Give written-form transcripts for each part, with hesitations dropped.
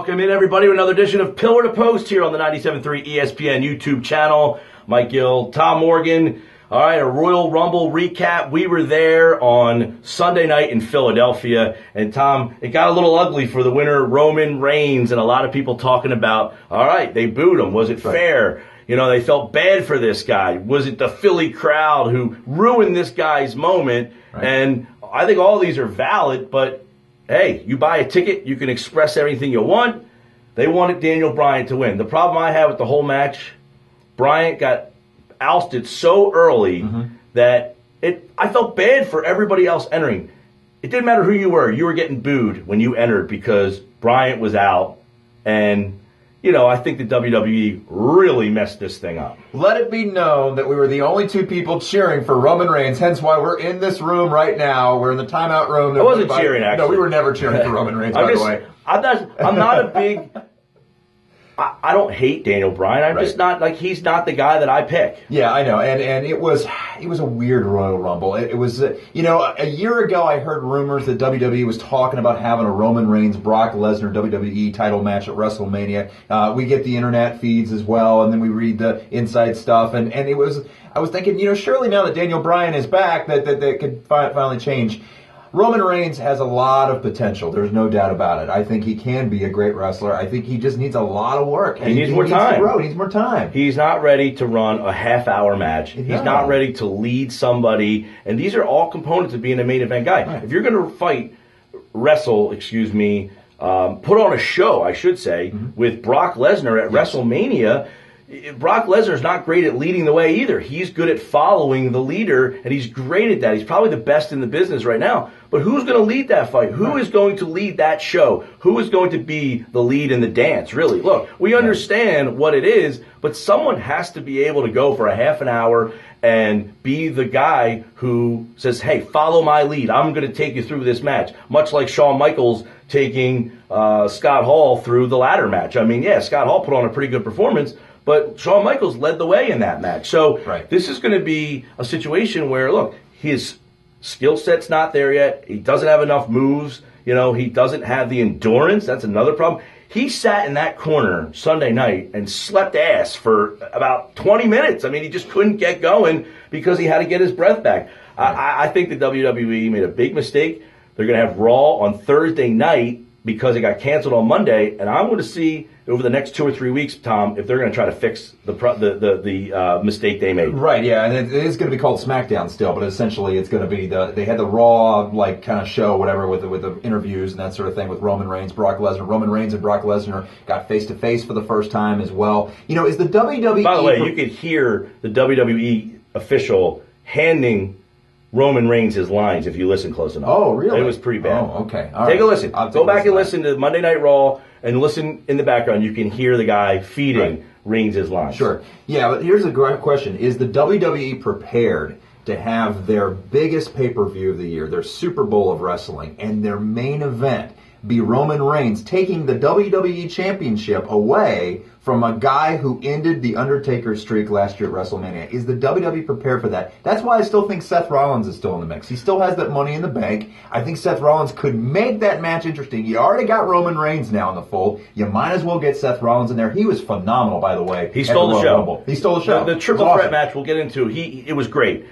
Welcome in, everybody, to another edition of Pillar to Post here on the 97.3 ESPN YouTube channel. Mike Gill, Tom Morgan. All right, a Royal Rumble recap. We were there on Sunday night in Philadelphia. And, Tom, it got a little ugly for the winner, Roman Reigns, and a lot of people talking about, all right, they booed him. Was it fair? You know, they felt bad for this guy. Was it the Philly crowd who ruined this guy's moment? Right. And I think all these are valid, but hey, you buy a ticket, you can express everything you want. They wanted Daniel Bryan to win. The problem I had with the whole match, Bryan got ousted so early that I felt bad for everybody else entering. It didn't matter who you were getting booed when you entered because Bryan was out. And, you know, I think the WWE really messed this thing up. Let it be known that we were the only two people cheering for Roman Reigns, hence why we're in this room right now. We're in the timeout room. I wasn't cheering, actually. No, we were never cheering for Roman Reigns, by the way. I'm not a big... I don't hate Daniel Bryan. I'm just not, like, he's not the guy that I pick. Yeah, I know. And it was a weird Royal Rumble. It was, you know, a year ago I heard rumors that WWE was talking about having a Roman Reigns, Brock Lesnar WWE title match at WrestleMania. We get the internet feeds as well, and then we read the inside stuff. And I was thinking, you know, surely now that Daniel Bryan is back, that could finally change. Roman Reigns has a lot of potential. There's no doubt about it. I think he can be a great wrestler. I think he just needs a lot of work. He needs more time. He needs more time. He's not ready to run a half-hour match. No. He's not ready to lead somebody. And these are all components of being a main event guy. Right. If you're going to put on a show, I should say, with Brock Lesnar at WrestleMania, Brock Lesnar's not great at leading the way either. He's good at following the leader, and he's great at that. He's probably the best in the business right now. But who's going to lead that fight? Who is going to lead that show? Who is going to be the lead in the dance, really? Look, we understand what it is, but someone has to be able to go for a half an hour and be the guy who says, hey, follow my lead. I'm going to take you through this match. Much like Shawn Michaels taking Scott Hall through the ladder match. I mean, yeah, Scott Hall put on a pretty good performance, but Shawn Michaels led the way in that match. So this is going to be a situation where, look, his skill set's not there yet. He doesn't have enough moves. You know, he doesn't have the endurance. That's another problem. He sat in that corner Sunday night and slept ass for about 20 minutes. I mean, he just couldn't get going because he had to get his breath back. I think the WWE made a big mistake. They're going to have Raw on Thursday night because it got canceled on Monday, and I'm going to see over the next 2 or 3 weeks, Tom, if they're going to try to fix the mistake they made. Right, yeah, and it is going to be called SmackDown still, but essentially it's going to be they had the Raw like kind of show, whatever, with the interviews and that sort of thing with Roman Reigns, Brock Lesnar. Roman Reigns and Brock Lesnar got face to face for the first time as well. You know, is the WWE? By the way, you could hear the WWE official handing Roman Reigns his lines if you listen close enough. Oh, really? It was pretty bad. Oh, okay. Take a listen. Go back and listen to Monday Night Raw and listen in the background. You can hear the guy feeding Reigns his lines. Sure. Yeah, but here's a great question. Is the WWE prepared to have their biggest pay-per-view of the year, their Super Bowl of wrestling, and their main event be Roman Reigns taking the WWE Championship away from a guy who ended the Undertaker streak last year at WrestleMania? Is the WWE prepared for that? That's why I still think Seth Rollins is still in the mix. He still has that Money in the Bank. I think Seth Rollins could make that match interesting. You already got Roman Reigns now in the fold. You might as well get Seth Rollins in there. He was phenomenal, by the way. He stole the show. Rumble. He stole the show. The triple threat match we'll get into, it was great.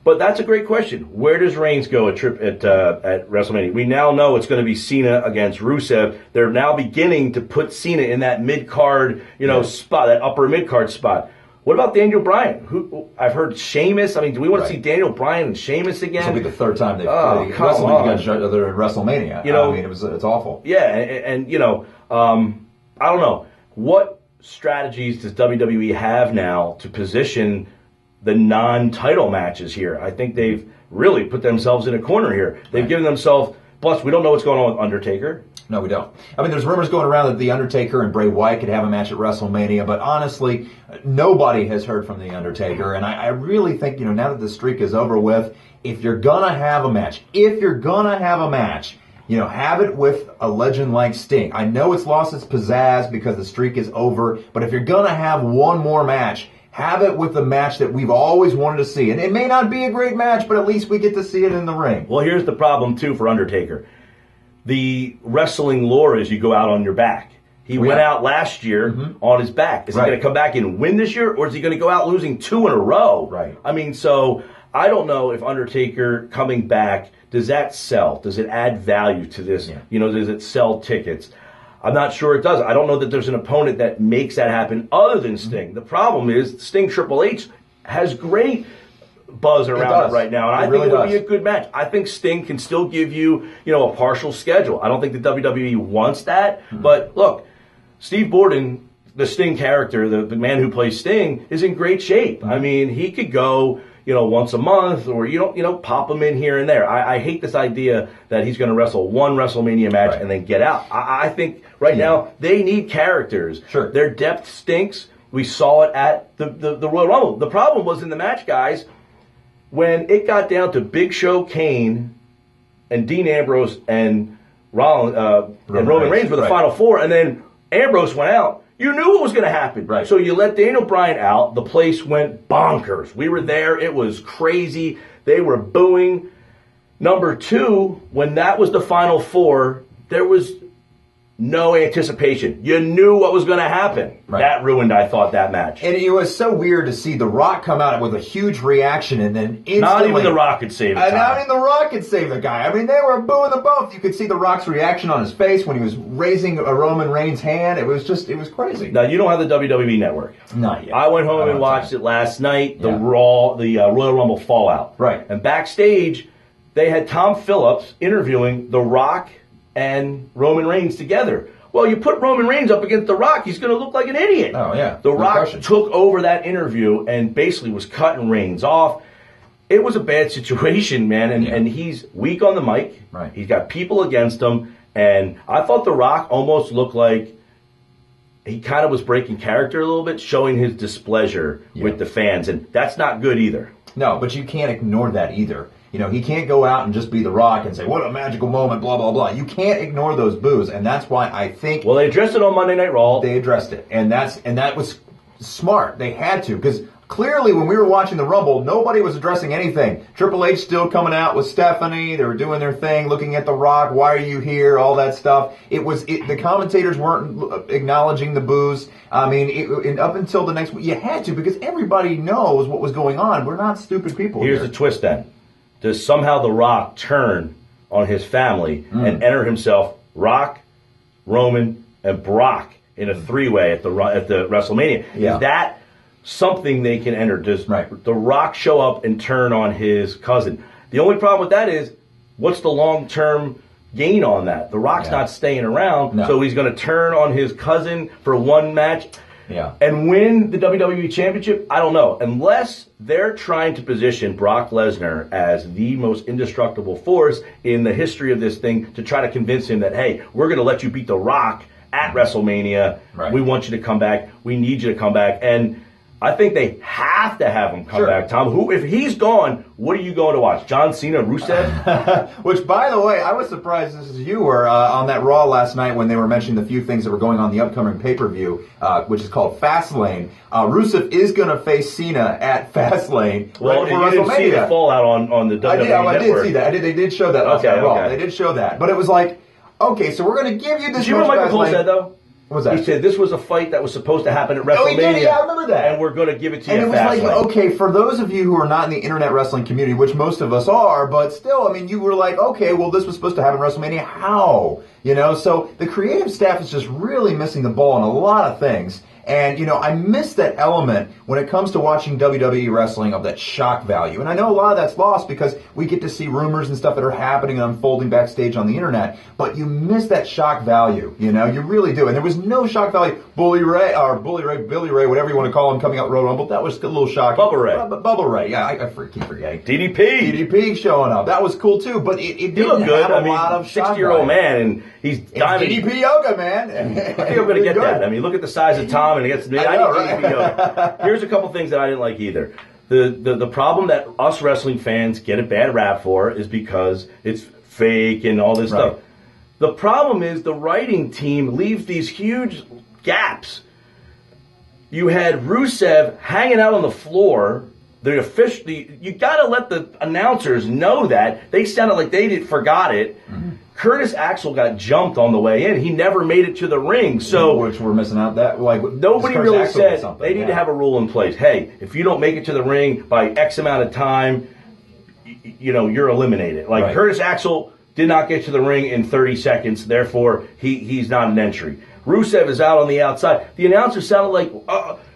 But that's a great question. Where does Reigns go at WrestleMania? We now know it's going to be Cena against Rusev. They're now beginning to put Cena in that mid-card, spot, that upper mid-card spot. What about Daniel Bryan? Who I've heard Sheamus. I mean, do we want to see Daniel Bryan and Sheamus again? This will be the third time they've wrestled against each other at WrestleMania. I mean, it's awful. Yeah, and I don't know. What strategies does WWE have now to position the non-title matches here? I think they've really put themselves in a corner here. They've given themselves, plus we don't know what's going on with Undertaker. No, we don't. I mean, there's rumors going around that The Undertaker and Bray Wyatt could have a match at WrestleMania, but honestly, nobody has heard from The Undertaker, and I really think, now that the streak is over with, if you're gonna have a match, have it with a legend like Sting. I know it's lost its pizzazz because the streak is over, but if you're gonna have one more match, have it with the match that we've always wanted to see. And it may not be a great match, but at least we get to see it in the ring. Well, here's the problem, too, for Undertaker. The wrestling lore is you go out on your back. He went out last year on his back. Is he going to come back and win this year, or is he going to go out losing 2 in a row? Right. I mean, so I don't know if Undertaker coming back, does that sell? Does it add value to this? You know, does it sell tickets? I'm not sure it does. I don't know that there's an opponent that makes that happen other than Sting. The problem is Sting Triple H has great buzz around it right now, and I think it would be a good match. I think Sting can still give you, you know, a partial schedule. I don't think the WWE wants that, but look, Steve Borden, the Sting character, the man who plays Sting, is in great shape. I mean, he could go, you know, once a month, or you know, pop him in here and there. I hate this idea that he's going to wrestle one WrestleMania match and then get out. I think right now they need characters. Sure. Their depth stinks. We saw it at the Royal Rumble. The problem was in the match, guys, when it got down to Big Show, Kane, and Dean Ambrose and Roman Reigns were the final 4, and then Ambrose went out. You knew what was going to happen. Right. So you let Daniel Bryan out. The place went bonkers. We were there. It was crazy. They were booing. Number 2, when that was the final 4, there was no anticipation. You knew what was going to happen. Right. That ruined, I thought, that match. And it was so weird to see The Rock come out with a huge reaction and then instantly... Not even The Rock could save it. Not even The Rock could save the guy. I mean, they were booing them both. You could see The Rock's reaction on his face when he was raising a Roman Reigns' hand. It was crazy. Now, you don't have the WWE Network. Not yet. I went home and watched it last night, the Royal Rumble Fallout. Right. And backstage, they had Tom Phillips interviewing The Rock and Roman Reigns together. Well, you put Roman Reigns up against The Rock, he's going to look like an idiot. Oh, yeah. The Rock took over that interview and basically was cutting Reigns off. It was a bad situation, man, and he's weak on the mic. Right. He's got people against him, and I thought The Rock almost looked like he kind of was breaking character a little bit, showing his displeasure with the fans, and that's not good either. No, but you can't ignore that either. You know, he can't go out and just be The Rock and say, what a magical moment, blah, blah, blah. You can't ignore those boos, and that's why I think... Well, they addressed it on Monday Night Raw. They addressed it, and that was smart. They had to, because clearly when we were watching the Rumble, nobody was addressing anything. Triple H still coming out with Stephanie. They were doing their thing, looking at The Rock. Why are you here? All that stuff. The commentators weren't acknowledging the boos. I mean, up until the next week, you had to, because everybody knows what was going on. We're not stupid people. Here's the twist then. Does somehow The Rock turn on his family and enter himself Rock, Roman, and Brock in a 3-way at the WrestleMania? Yeah. Is that something they can enter? Does The Rock show up and turn on his cousin? The only problem with that is, what's the long-term gain on that? The Rock's not staying around, so he's going to turn on his cousin for one match and win the WWE Championship? I don't know. Unless they're trying to position Brock Lesnar as the most indestructible force in the history of this thing to try to convince him that, hey, we're going to let you beat The Rock at WrestleMania. Right. We want you to come back. We need you to come back. And I think they have to have him come back, Tom. If he's gone, what are you going to watch? John Cena, Rusev? Which, by the way, I was surprised as you were on that Raw last night when they were mentioning the few things that were going on the upcoming pay-per-view, which is called Fastlane. Rusev is going to face Cena at Fastlane. Well, you didn't see the fallout on the WWE Network. I did see that. They did show that on Raw. They did show that. But it was like, okay, so we're going to give you this. Did you hear what Michael Cole said, though? What was that? He said this was a fight that was supposed to happen at WrestleMania. Oh, he did? Yeah, I remember that. And we're going to give it to you. And it was like, okay, for those of you who are not in the internet wrestling community, which most of us are, but still, I mean, you were like, okay, well, this was supposed to happen at WrestleMania. How? You know, so the creative staff is just really missing the ball on a lot of things. And, you know, I miss that element when it comes to watching WWE wrestling of that shock value. And I know a lot of that's lost because we get to see rumors and stuff that are happening and unfolding backstage on the internet. But you miss that shock value, you know, you really do. And there was no shock value. Billy Ray, whatever you want to call him, coming out Royal Rumble, that was a little shocking. Bubba Ray, yeah, I keep forgetting. DDP showing up. That was cool, too. But it didn't have a lot of shock 60-year-old man, and he's diving. DDP yoga, man. I think I'm going to get that. I mean, look at the size of Tom. And against me, I need DDP yoga. Here's a couple things that I didn't like either. The problem that us wrestling fans get a bad rap for is because it's fake and all this stuff. The problem is the writing team leaves these huge gaps. You had Rusev hanging out on the floor you got to let the announcers know that. They sounded like they forgot it. Mm-hmm. Curtis Axel got jumped on the way in. He never made it to the ring. So, which we're missing out. That nobody really said they need to have a rule in place. Hey, if you don't make it to the ring by X amount of time, you're eliminated. Like Curtis Axel did not get to the ring in 30 seconds. Therefore, he's not an entry. Rusev is out on the outside. The announcer sounded like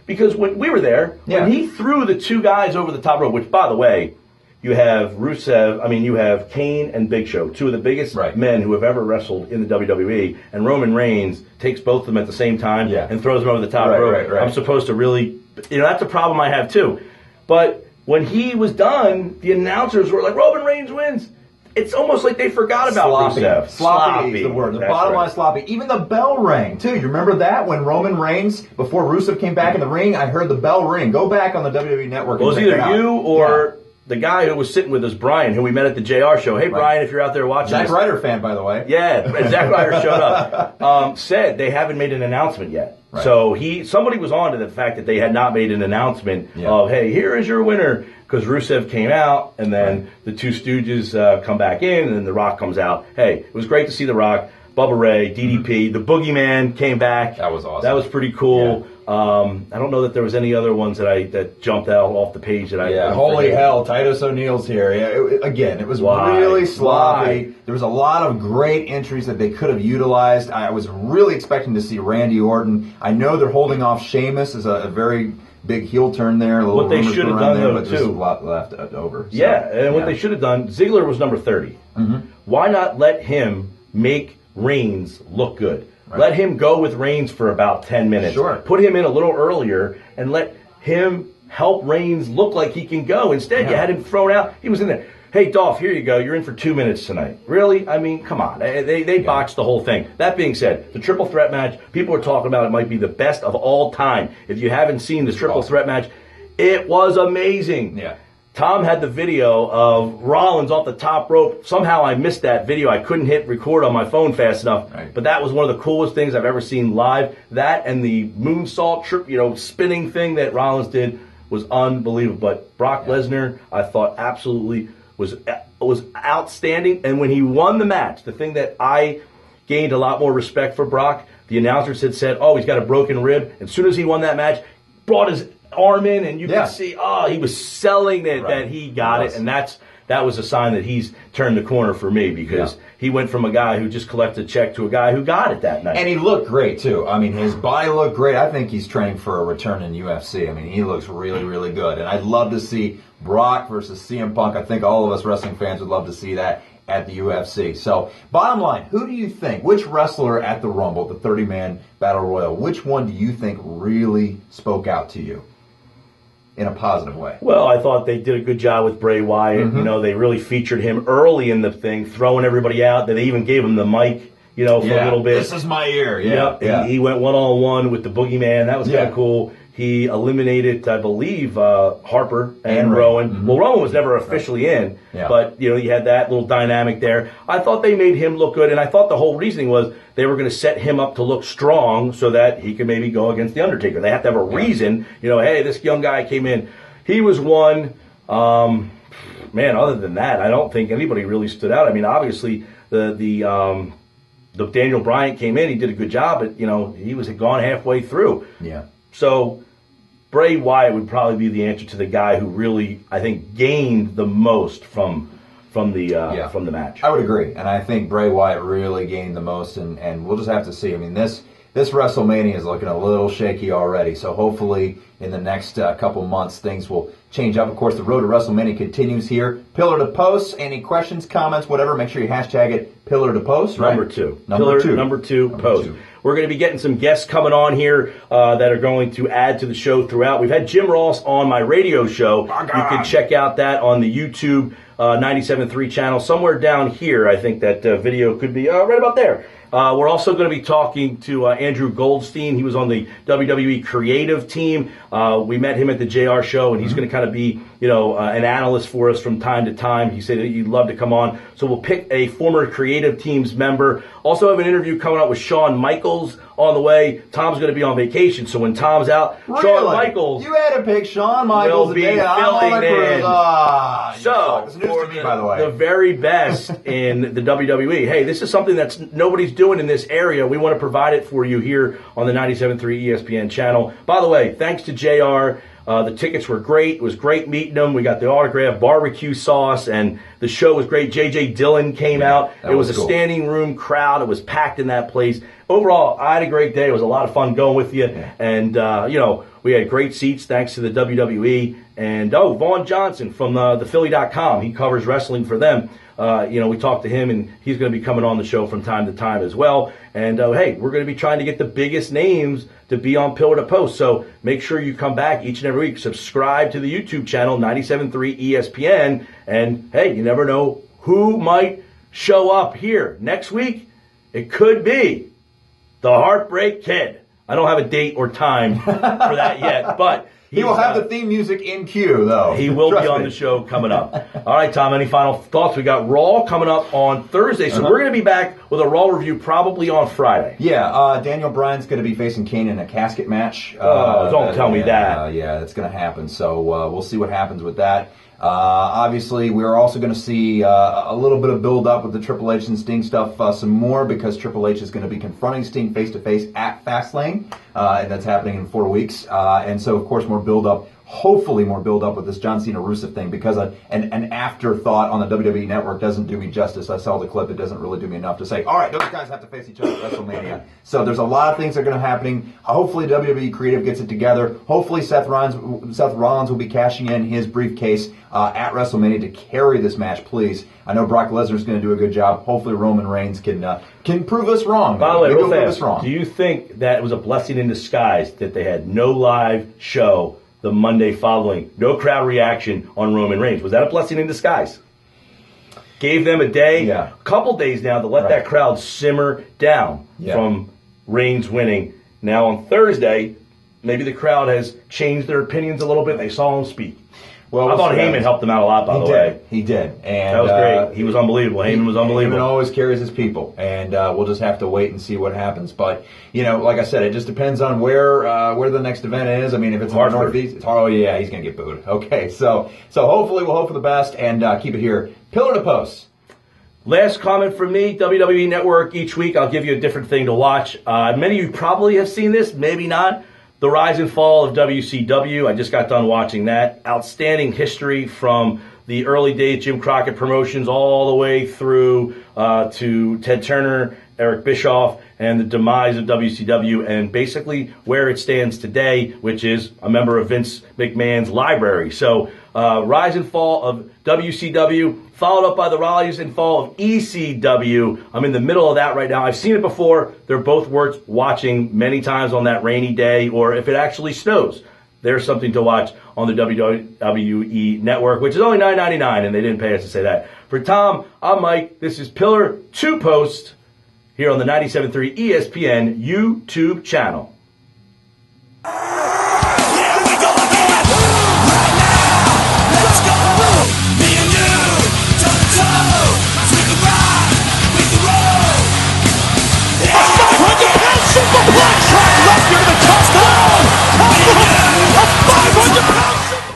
because when we were there, when he threw the two guys over the top rope, which, by the way, you have you have Kane and Big Show, two of the biggest men who have ever wrestled in the WWE, and Roman Reigns takes both of them at the same time and throws them over the top rope. I'm supposed to really, that's a problem I have too. But when he was done, the announcers were like, Roman Reigns wins. It's almost like they forgot about Rusev. Sloppy is the word. The bottom line is sloppy. Even the bell rang, too. You remember that? When Roman Reigns, before Rusev came back in the ring, I heard the bell ring. Go back on the WWE Network. Well, it was either you or the guy who was sitting with us, Brian, who we met at the JR show. Hey, Brian, if you're out there watching Zack Ryder fan, by the way. Yeah, Zack Ryder showed up. Said they haven't made an announcement yet. Right. So somebody was on to the fact that they had not made an announcement of, hey, here is your winner. Because Rusev came out, and then the two Stooges come back in, and then The Rock comes out. Hey, it was great to see The Rock, Bubba Ray, DDP, the Boogeyman came back. That was awesome. That was pretty cool. Yeah. I don't know that there was any other ones that jumped out off the page that I. Holy hell, Titus O'Neil's here. It was really sloppy. There was a lot of great entries that they could have utilized. I was really expecting to see Randy Orton. I know they're holding off Sheamus as a very big heel turn there. What they should have done, though, too. There's a lot left over. So, and what they should have done, Ziggler was number 30. Mm-hmm. Why not let him make Reigns look good? Right. Let him go with Reigns for about 10 minutes. Sure. Put him in a little earlier and let him help Reigns look like he can go. Instead, you had him thrown out. He was in there. Hey, Dolph, here you go. You're in for 2 minutes tonight. Really? I mean, come on. They botched the whole thing. That being said, the triple threat match, people are talking about it might be the best of all time. If you haven't seen the triple threat match, it was amazing. Yeah. Tom had the video of Rollins off the top rope. Somehow I missed that video. I couldn't hit record on my phone fast enough. Right. But that was one of the coolest things I've ever seen live. That and the moonsault spinning thing that Rollins did was unbelievable. But Brock Lesnar, I thought absolutely was outstanding. And when he won the match, the thing that I gained a lot more respect for Brock, the announcers had said, he's got a broken rib. As soon as he won that match, brought his arm in, and you could see, he was selling that he got it. And that was a sign that he's turned the corner for me, because he went from a guy who just collected a check to a guy who got it that night. And he looked great, too. I mean, his body looked great. I think he's training for a return in UFC. I mean, he looks really, really good. And I'd love to see Brock versus CM Punk. I think all of us wrestling fans would love to see that at the UFC. So, bottom line, who do you think, which wrestler at the Rumble, the 30-man Battle Royal, which one do you think really spoke out to you in a positive way? Well, I thought they did a good job with Bray Wyatt. Mm-hmm. They really featured him early in the thing, throwing everybody out. They even gave him the mic, for a little bit. This is my ear. He went one-on-one with the Boogeyman. That was kind of cool. He eliminated, I believe, Harper and Rowan. Mm-hmm. Well, Rowan was never officially in, but you had that little dynamic there. I thought they made him look good, and I thought the whole reasoning was they were going to set him up to look strong so that he could maybe go against The Undertaker. They have to have a reason. Hey, this young guy came in. He was one. Other than that, I don't think anybody really stood out. I mean, obviously, the Daniel Bryan came in. He did a good job, but, he was gone halfway through. Yeah. So Bray Wyatt would probably be the answer to the guy who really, I think, gained the most from the match. I would agree, and I think Bray Wyatt really gained the most, and we'll just have to see. I mean, this WrestleMania is looking a little shaky already, so hopefully in the next couple months things will change up. Of course, the road to WrestleMania continues here. Pillar to Post. Any questions, comments, whatever, make sure you hashtag it Pillar to Post. Right? Number two, Post. We're going to be getting some guests coming on here that are going to add to the show throughout. We've had Jim Ross on my radio show. You can check out that on the YouTube 97.3 channel. Somewhere down here, I think that video could be right about there. We're also going to be talking to Andrew Goldstein. He was on the WWE creative team. We met him at the JR show, and he's going to kind of be, an analyst for us from time to time. He said he'd love to come on. So we'll pick a former creative team's member. Also have an interview coming up with Shawn Michaels. Michaels on the way. Tom's going to be on vacation, so when Tom's out, Really? Shawn Michaels You had to pick Shawn Michaels will be today. I'm on filling a cruise. in. So, it's news for to me, by the way. the very best in the WWE. Hey, this is something that's nobody's doing in this area. We want to provide it for you here on the 97.3 ESPN channel. By the way, thanks to JR. The tickets were great. It was great meeting them. We got the autograph barbecue sauce, and the show was great. J.J. Dillon came out. It was a cool. standing room crowd. It was packed in that place. Overall, I had a great day. It was a lot of fun going with you. Yeah. And, we had great seats thanks to the WWE. And, Vaughn Johnson from the Philly.com. He covers wrestling for them. We talked to him, and he's going to be coming on the show from time to time as well. And, hey, we're going to be trying to get the biggest names to be on Pillar to Post. So make sure you come back each and every week. Subscribe to the YouTube channel, 97.3 ESPN. And, hey, you never know who might show up here. Next week, it could be the Heartbreak Kid. I don't have a date or time for that yet, but he will have the theme music in queue, though. He will Trust be on me. the show coming up. All right, Tom, any final thoughts? We got Raw coming up on Thursday, so we're going to be back with a Raw review probably on Friday. Yeah, Daniel Bryan's going to be facing Kane in a casket match. Don't tell me that. Yeah, that's going to happen. So we'll see what happens with that. Obviously, we're also going to see a little bit of build-up with the Triple H and Sting stuff some more, because Triple H is going to be confronting Sting face-to-face at Fastlane, and that's happening in 4 weeks. And so, of course, more build-up. Hopefully more build-up with this John Cena-Rusev thing, because an afterthought on the WWE Network doesn't do me justice. I saw the clip. It doesn't really do me enough to say, all right, those guys have to face each other at WrestleMania. So there's a lot of things that are going to happen. Hopefully WWE Creative gets it together. Hopefully Seth Rollins will be cashing in his briefcase at WrestleMania to carry this match, please. I know Brock Lesnar's going to do a good job. Hopefully Roman Reigns can prove us wrong. By the way, real prove us fast, wrong. do you think that it was a blessing in disguise that they had no live show the Monday following, no crowd reaction on Roman Reigns? Was that a blessing in disguise? Gave them a day, a couple days now to let that crowd simmer down from Reigns winning. Now on Thursday, maybe the crowd has changed their opinions a little bit. They saw him speak. Well, I thought Heyman helped them out a lot, by the way. He did. And that was great. He was unbelievable. Heyman was unbelievable. Heyman always carries his people, and we'll just have to wait and see what happens. But, like I said, it just depends on where the next event is. I mean, if it's in the Northeast, he's going to get booed. Okay, so hopefully we'll hope for the best and keep it here. Pillar to Post. Last comment from me, WWE Network. Each week I'll give you a different thing to watch. Many of you probably have seen this, maybe not. The Rise and Fall of WCW. I just got done watching that. Outstanding history from the early days, Jim Crockett Promotions, all the way through to Ted Turner, Eric Bischoff, and the demise of WCW, and basically where it stands today, which is a member of Vince McMahon's library. So, Rise and Fall of WCW, followed up by the Rise and Fall of ECW. I'm in the middle of that right now. I've seen it before. They're both worth watching many times on that rainy day, or if it actually snows. There's something to watch on the WWE Network, which is only $9.99, and they didn't pay us to say that. For Tom, I'm Mike. This is Pillar to Post here on the 97.3 ESPN YouTube channel.